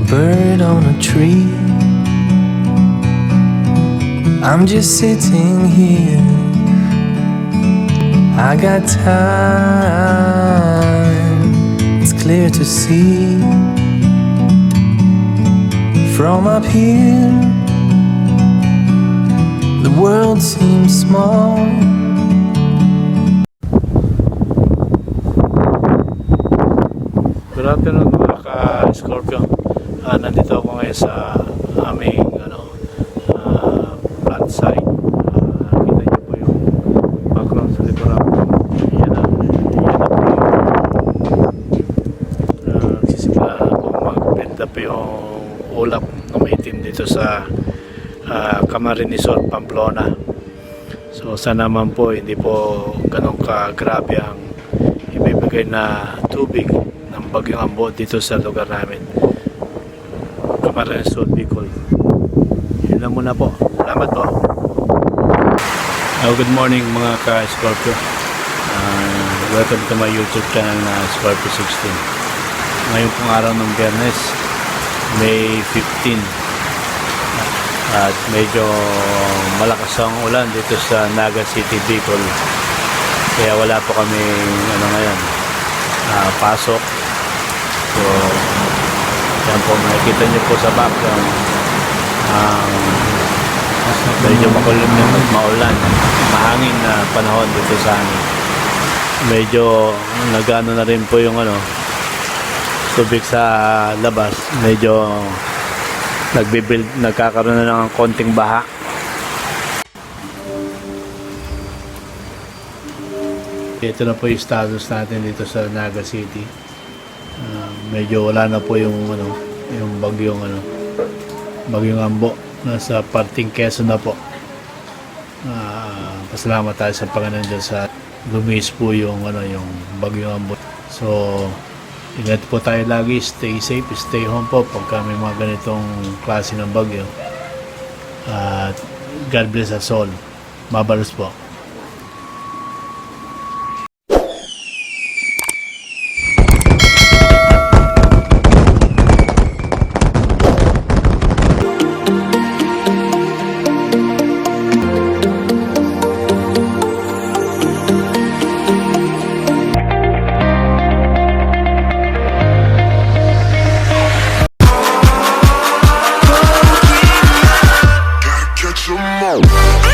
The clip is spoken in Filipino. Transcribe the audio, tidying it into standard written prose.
bird on a tree. I'm just sitting here. I got time. It's clear to see from up here. The world seems small. Good afternoon mga ka-Scorpio. Nandito ako ngayon sa aming plant site. Kita niyo po yung background sa likuran. Yan na po yung sisimula po magbenta po yung ulap na maitim dito sa Camarines, Pamplona. So sana naman po hindi po ganun ka-grabe ang ibibigay na tubig ng Bagyong Ambon dito sa lugar namin, Camarines, Bicol. Yun lang muna po. Salamat po. Good morning mga ka-Scorpio. Welcome to my YouTube channel na Scorpio 16. Ngayon pong araw ng Biyernes, May 15. At medyo malakas ang ulan dito sa Naga City, Bicol. Kaya wala po kami ngayon pasok. So yan po, makikita nyo po sa background medyo makulimlim at maulan, mahangin na panahon dito sa amin. Medyo nagano na rin po yung tubig sa labas, medyo nagkakaroon na ng konting baha. Ito na po yung status natin dito sa Naga City. Medyo wala na po yung yung Bagyong Ambo. Nasa parting Quezon na po. Pasalamat tayo sa Panginoon dyan sa lumis po yung yung Bagyong Ambo. So ingat po tayo lagi, stay safe, stay home po pagka may mga ganitong klase ng bagyo. At God bless us all. Mabalos po. Catch 'em all.